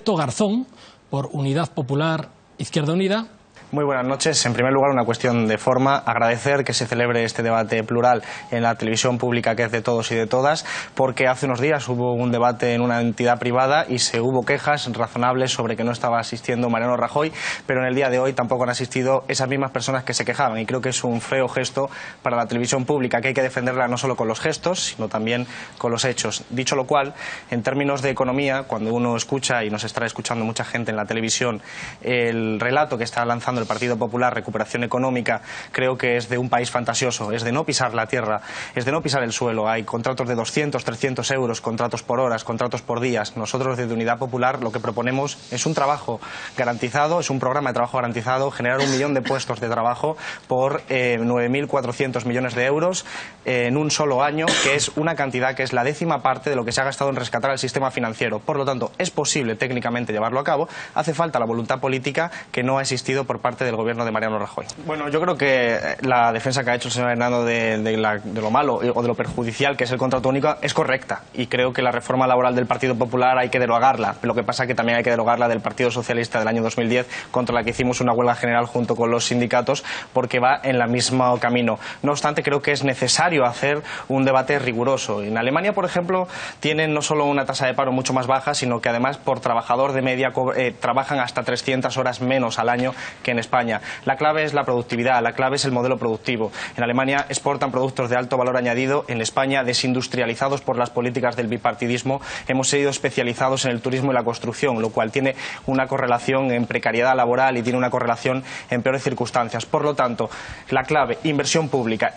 Alberto Garzón, por Unidad Popular Izquierda Unida. Muy buenas noches. En primer lugar, una cuestión de forma. Agradecer que se celebre este debate plural en la televisión pública, que es de todos y de todas, porque hace unos días hubo un debate en una entidad privada y se hubo quejas razonables sobre que no estaba asistiendo Mariano Rajoy, pero en el día de hoy tampoco han asistido esas mismas personas que se quejaban, y creo que es un feo gesto para la televisión pública, que hay que defenderla no solo con los gestos, sino también con los hechos. Dicho lo cual, en términos de economía, cuando uno escucha, y nos estará escuchando mucha gente en la televisión, el relato que está lanzando el Partido Popular, recuperación económica, creo que es de un país fantasioso, es de no pisar la tierra, es de no pisar el suelo. Hay contratos de 200, 300 euros, contratos por horas, contratos por días. Nosotros desde Unidad Popular lo que proponemos es un trabajo garantizado, es un programa de trabajo garantizado, generar 1 millón de puestos de trabajo por 9.400 millones de euros en un solo año, que es una cantidad que es la 10ª parte de lo que se ha gastado en rescatar el sistema financiero. Por lo tanto, es posible técnicamente llevarlo a cabo, hace falta la voluntad política que no ha existido por parte del gobierno de Mariano Rajoy. Bueno, yo creo que la defensa que ha hecho el señor Hernando de lo malo o de lo perjudicial que es el contrato único es correcta, y creo que la reforma laboral del Partido Popular hay que derogarla. Lo que pasa es que también hay que derogarla del Partido Socialista del año 2010, contra la que hicimos una huelga general junto con los sindicatos, porque va en el mismo camino. No obstante, creo que es necesario hacer un debate riguroso. En Alemania, por ejemplo, tienen no solo una tasa de paro mucho más baja, sino que además por trabajador de media trabajan hasta 300 horas menos al año que en España. La clave es la productividad, la clave es el modelo productivo. En Alemania exportan productos de alto valor añadido, en España, desindustrializados por las políticas del bipartidismo, hemos sido especializados en el turismo y la construcción, lo cual tiene una correlación en precariedad laboral y tiene una correlación en peores circunstancias. Por lo tanto, la clave, inversión pública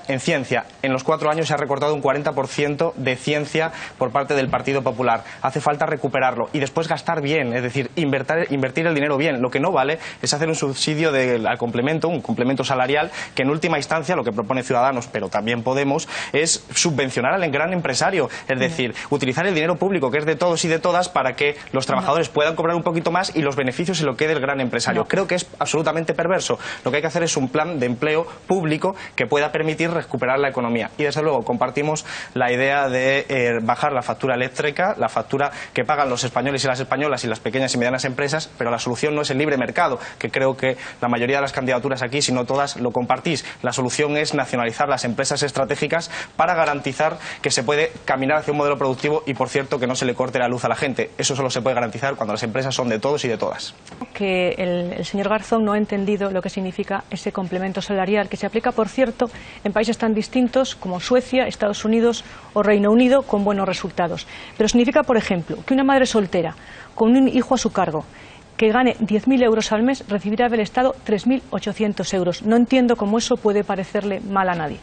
en ciencia. En los 4 años se ha recortado un 40% de ciencia por parte del Partido Popular. Hace falta recuperarlo y después gastar bien, es decir, invertir el dinero bien. Lo que no vale es hacer un subsidio al complemento, un complemento salarial, que en última instancia lo que propone Ciudadanos, pero también Podemos, es subvencionar al gran empresario, es decir, utilizar el dinero público, que es de todos y de todas, para que los trabajadores puedan cobrar un poquito más y los beneficios se lo quede el gran empresario. Creo que es absolutamente perverso. Lo que hay que hacer es un plan de empleo público que pueda permitir recuperar la economía. Y desde luego compartimos la idea de bajar la factura eléctrica, la factura que pagan los españoles y las españolas y las pequeñas y medianas empresas, pero la solución no es el libre mercado, que creo que la mayoría de las candidaturas aquí, si no todas, lo compartís. La solución es nacionalizar las empresas estratégicas para garantizar que se puede caminar hacia un modelo productivo y, por cierto, que no se le corte la luz a la gente. Eso solo se puede garantizar cuando las empresas son de todos y de todas. Que el señor Garzón no ha entendido lo que significa ese complemento salarial, que se aplica, por cierto, en países tan distintos como Suecia, Estados Unidos o Reino Unido, con buenos resultados. Pero significa, por ejemplo, que una madre soltera con un hijo a su cargo que gane 10.000 euros al mes recibirá del Estado 3.800 euros. No entiendo cómo eso puede parecerle mal a nadie.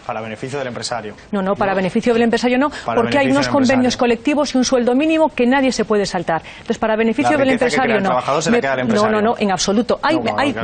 Para beneficio del empresario. No, para beneficio del empresario no, porque hay unos convenios colectivos y un sueldo mínimo que nadie se puede saltar. Entonces, para beneficio del empresario no. No, en absoluto.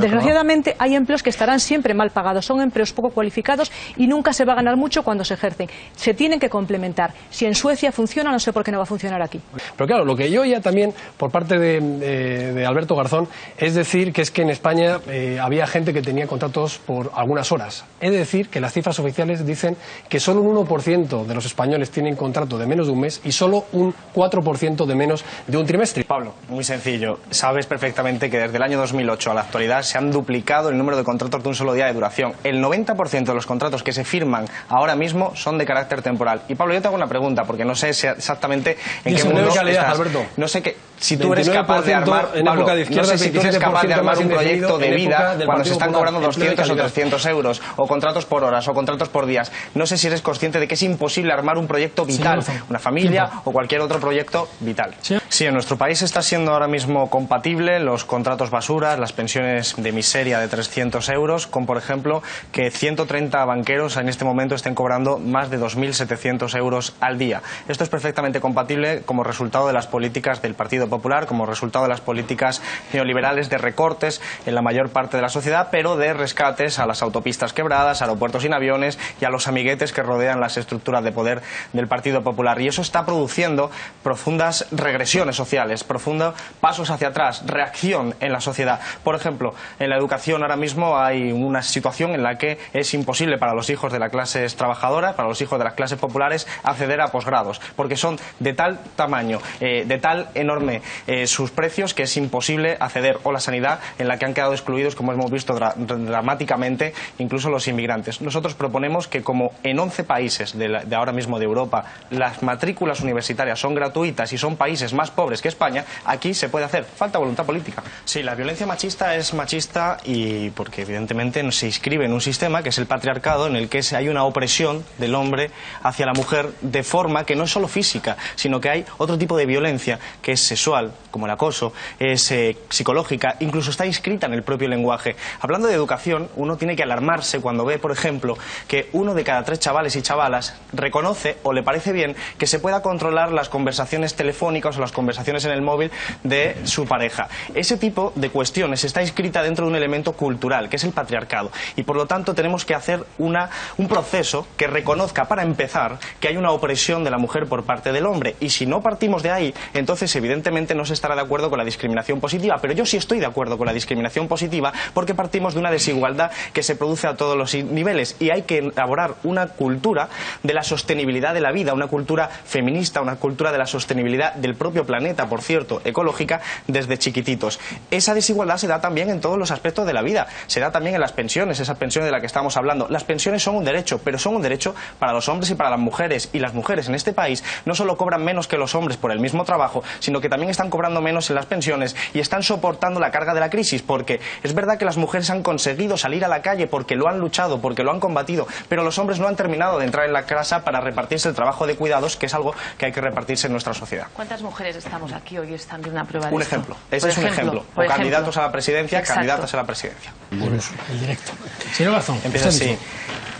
Desgraciadamente hay empleos que estarán siempre mal pagados, son empleos poco cualificados y nunca se va a ganar mucho cuando se ejercen. Se tienen que complementar. Si en Suecia funciona, no sé por qué no va a funcionar aquí. Pero claro, lo que yo oía también por parte de Alberto Garzón es decir que en España había gente que tenía contratos por algunas horas. Es decir, que las cifras oficiales dicen que solo un 1% de los españoles tienen contrato de menos de un mes y solo un 4% de menos de un trimestre. Pablo, muy sencillo. Sabes perfectamente que desde el año 2008 a la actualidad se han duplicado el número de contratos de un solo día de duración. El 90% de los contratos que se firman ahora mismo son de carácter temporal. Y Pablo, yo te hago una pregunta, porque no sé exactamente en qué mundo estás. Alberto. No sé si tú eres capaz de armar, Pablo, no sé si tú eres capaz de armar un proyecto de vida cuando se están cobrando 200 o 300 euros, o contratos por horas, o contratos por días. No sé si eres consciente de que es imposible armar un proyecto vital, una familia o cualquier otro proyecto vital. Sí, en nuestro país está siendo ahora mismo compatible los contratos basuras, las pensiones de miseria de 300 euros, con, por ejemplo, que 130 banqueros en este momento estén cobrando más de 2.700 euros al día. Esto es perfectamente compatible como resultado de las políticas del Partido Popular, como resultado de las políticas neoliberales de recortes en la mayor parte de la sociedad, pero de rescates a las autopistas quebradas, aeropuertos sin aviones y a los amiguetes que rodean las estructuras de poder del Partido Popular. Y eso está produciendo profundas regresiones sociales, profundos pasos hacia atrás, reacción en la sociedad. Por ejemplo, en la educación ahora mismo hay una situación en la que es imposible para los hijos de las clases trabajadoras, para los hijos de las clases populares, acceder a posgrados, porque son de tal tamaño, de tal enorme sus precios, que es imposible acceder, o la sanidad, en la que han quedado excluidos, como hemos visto dramáticamente, incluso los inmigrantes. Nosotros proponemos que, como en 11 países de ahora mismo de Europa las matrículas universitarias son gratuitas y son países más pobres que España, aquí se puede hacer. Falta voluntad política. Sí, la violencia machista es machista y porque evidentemente se inscribe en un sistema que es el patriarcado, en el que hay una opresión del hombre hacia la mujer de forma que no es solo física, sino que hay otro tipo de violencia que es sexual, como el acoso, es psicológica, incluso está inscrita en el propio lenguaje. Hablando de educación, uno tiene que alarmarse cuando ve, por ejemplo, que 1 de cada 3 chavales y chavalas reconoce o le parece bien que se pueda controlar las conversaciones telefónicas o las conversaciones en el móvil de su pareja. Ese tipo de cuestiones está inscrita dentro de un elemento cultural, que es el patriarcado, y por lo tanto tenemos que hacer un proceso que reconozca, para empezar, que hay una opresión de la mujer por parte del hombre, y si no partimos de ahí, entonces evidentemente no se estará de acuerdo con la discriminación positiva, pero yo sí estoy de acuerdo con la discriminación positiva porque partimos de una desigualdad que se produce a todos los niveles, y hay que elaborar una cultura de la sostenibilidad de la vida, una cultura feminista, una cultura de la sostenibilidad del propio planeta, por cierto, ecológica, desde chiquititos. Esa desigualdad se da también en todos los aspectos de la vida, se da también en las pensiones, esa pensión de la que estamos hablando. Las pensiones son un derecho, pero son un derecho para los hombres y para las mujeres, y las mujeres en este país no solo cobran menos que los hombres por el mismo trabajo, sino que también están cobrando menos en las pensiones y están soportando la carga de la crisis, porque es verdad que las mujeres han conseguido salir a la calle porque lo han luchado, porque lo han combatido, pero los hombres no han terminado de entrar en la casa para repartirse el trabajo de cuidados, que es algo que hay que repartirse en nuestra sociedad. ¿Cuántas mujeres estamos aquí hoy estando en una prueba de Un esto? ejemplo, ese es un ejemplo. O candidatos a la presidencia, candidatas a la presidencia. El directo. Señor Garzón, empieza así.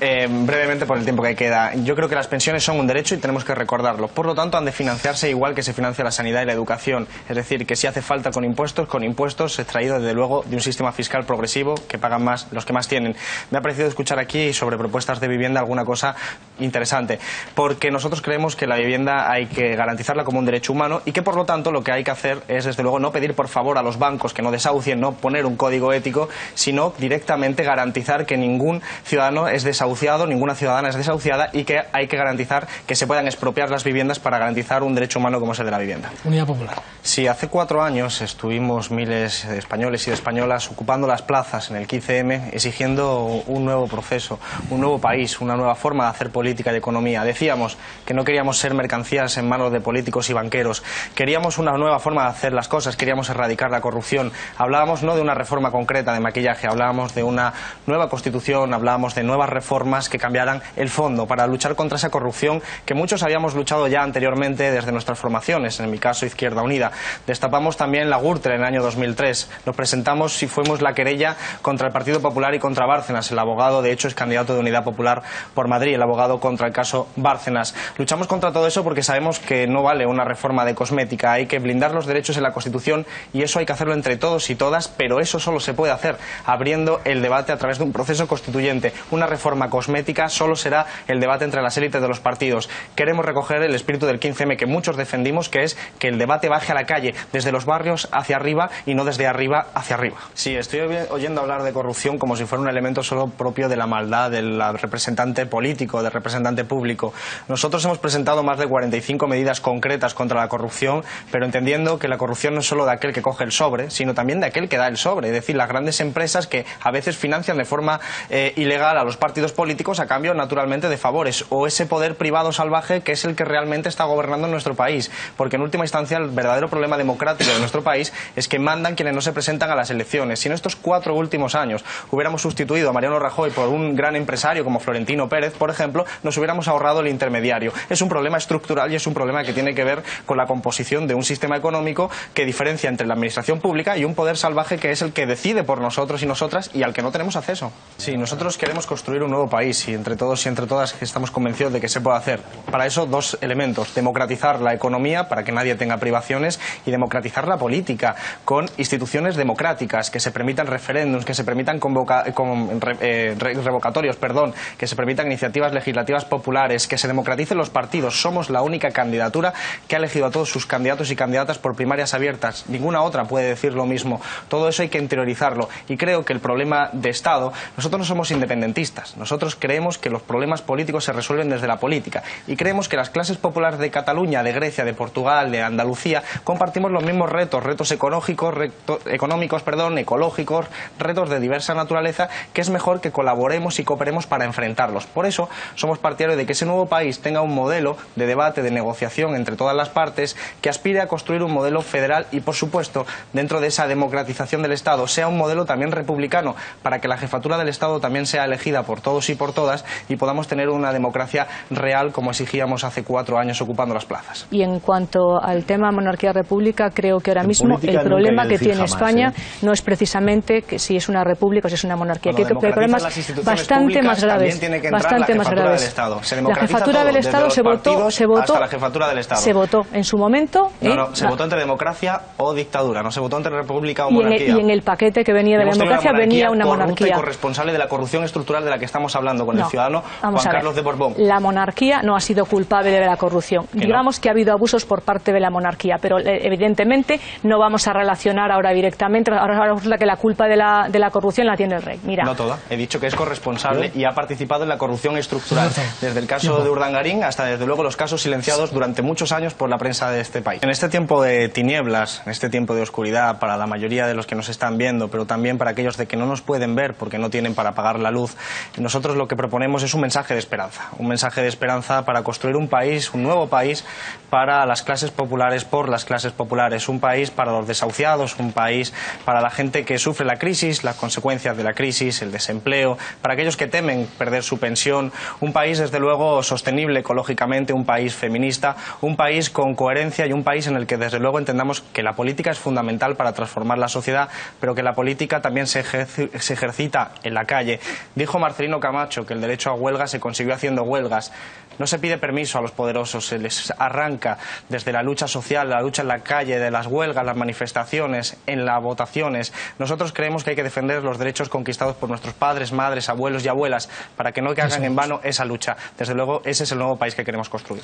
Brevemente, por el tiempo que queda, yo creo que las pensiones son un derecho y tenemos que recordarlo. Por lo tanto, han de financiarse igual que se financia la sanidad y la educación. Es decir, que si hace falta con impuestos extraídos desde luego de un sistema fiscal progresivo, que pagan más los que más tienen. Me ha parecido escuchar aquí sobre propuestas de vivienda alguna cosa interesante, porque nosotros creemos que la vivienda hay que garantizarla como un derecho humano, y que por lo tanto lo que hay que hacer es, desde luego, no pedir por favor a los bancos que no desahucien, no poner un código ético, sino directamente garantizar que ningún ciudadano es desahuciado, ninguna ciudadana es desahuciada, y que hay que garantizar que se puedan expropiar las viviendas para garantizar un derecho humano como es el de la vivienda. Unidad Popular. Sí, hace 4 años estuvimos miles de españoles y de españolas ocupando las plazas en el 15M, exigiendo un nuevo proceso, un nuevo país, una nueva forma de hacer política y economía. Decíamos que no queríamos ser mercancías en manos de políticos y banqueros, queríamos una nueva forma de hacer las cosas, queríamos erradicar la corrupción. Hablábamos no de una reforma concreta de maquillaje, hablábamos de una nueva constitución, hablábamos de nuevas reformas que cambiaran el fondo para luchar contra esa corrupción que muchos habíamos luchado ya anteriormente desde nuestras formaciones, en mi caso Izquierda Unida. Destapamos también la Gürtel en el año 2003, nos presentamos y fuimos la querella contra el Partido Popular y contra Bárcenas. El abogado, de hecho, es candidato de Unidad Popular por Madrid, el abogado contra el caso Bárcenas. Luchamos contra todo eso porque sabemos que no vale una reforma de cosmética, hay que blindar los derechos en la Constitución, y eso hay que hacerlo entre todos y todas, pero eso solo se puede hacer abriendo el debate a través de un proceso constituyente. Una reforma cosmética solo será el debate entre las élites de los partidos. Queremos recoger el espíritu del 15M que muchos defendimos, que es que el debate baje a la calle, desde los barrios hacia arriba y no desde arriba hacia arriba. Sí, estoy oyendo hablar de corrupción como si fuera un elemento solo propio de la maldad del representante político, del representante público. Nosotros hemos presentado más de 45 medidas concretas contra la corrupción, pero entendiendo que la corrupción no es solo de aquel que coge el sobre, sino también de aquel que da el sobre, es decir, las grandes empresas que a veces financian de forma ilegal a los partidos políticos a cambio, naturalmente, de favores, o ese poder privado salvaje que es el que realmente está gobernando en nuestro país, porque en última instancia el verdadero problema democrático de nuestro país es que mandan quienes no se presentan a las elecciones. Si en estos 4 últimos años hubiéramos sustituido a Mariano Rajoy por un gran empresario como Florentino Pérez, por ejemplo, nos hubiéramos ahorrado el intermediario. Es un problema estructural y es un problema que tiene que ver con la composición de un sistema económico que diferencia entre la administración pública y un poder salvaje que es el que decide por nosotros y nosotras y al que no tenemos acceso. Sí, nosotros queremos construir un nuevo país y entre todos y entre todas estamos convencidos de que se puede hacer. Para eso 2 elementos: democratizar la economía para que nadie tenga privaciones, y democratizar la política con instituciones democráticas que se permitan referéndums, que se permitan revocatorios, que se permitan iniciativas legislativas populares, que se democraticen los partidos. Somos la única candidatura que ha elegido a todos sus candidatos y candidatas por primarias abiertas. Ninguna otra puede decir lo mismo. Todo eso hay que interiorizarlo, y creo que el problema de Estado, nosotros no somos independentistas, nosotros nosotros creemos que los problemas políticos se resuelven desde la política y creemos que las clases populares de Cataluña, de Grecia, de Portugal, de Andalucía compartimos los mismos retos ecológicos, ecológicos, retos de diversa naturaleza, que es mejor que colaboremos y cooperemos para enfrentarlos. Por eso somos partidarios de que ese nuevo país tenga un modelo de debate, de negociación entre todas las partes, que aspire a construir un modelo federal y, por supuesto, dentro de esa democratización del Estado, sea un modelo también republicano, para que la jefatura del Estado también sea elegida por todos y por todas y podamos tener una democracia real como exigíamos hace 4 años ocupando las plazas. Y en cuanto al tema monarquía-república, creo que ahora mismo el problema que tiene España no es precisamente que si es una república o si es una monarquía. Creo que hay problemas bastante más graves. Bastante más graves. La jefatura del Estado se votó hasta la jefatura del Estado. Se votó en su momento. Se votó entre democracia o dictadura, no se votó entre república o monarquía. Y en el paquete que venía de la democracia venía una monarquía. Y corresponsable de la corrupción estructural de la que estamos hablando con el ciudadano Juan Carlos de Borbón. La monarquía no ha sido culpable de la corrupción. Digamos que ha habido abusos por parte de la monarquía, pero evidentemente no vamos a relacionar ahora directamente. Ahora resulta que la culpa de la corrupción la tiene el rey. Mira. No toda. He dicho que es corresponsable y ha participado en la corrupción estructural, desde el caso de Urdangarín hasta desde luego los casos silenciados durante muchos años por la prensa de este país. En este tiempo de tinieblas, en este tiempo de oscuridad para la mayoría de los que nos están viendo, pero también para aquellos de que no nos pueden ver porque no tienen para apagar la luz, nosotros lo que proponemos es un mensaje de esperanza para construir un país, un nuevo país para las clases populares, por las clases populares, un país para los desahuciados, un país para la gente que sufre la crisis, las consecuencias de la crisis, el desempleo, para aquellos que temen perder su pensión, un país desde luego sostenible ecológicamente, un país feminista, un país con coherencia y un país en el que desde luego entendamos que la política es fundamental para transformar la sociedad, pero que la política también se ejercita en la calle. Dijo Marcelino Camacho que el derecho a huelga se consiguió haciendo huelgas. No se pide permiso a los poderosos, se les arranca desde la lucha social, la lucha en la calle, de las huelgas, las manifestaciones, en las votaciones. Nosotros creemos que hay que defender los derechos conquistados por nuestros padres, madres, abuelos y abuelas para que no caigan en vano esa lucha. Desde luego, ese es el nuevo país que queremos construir.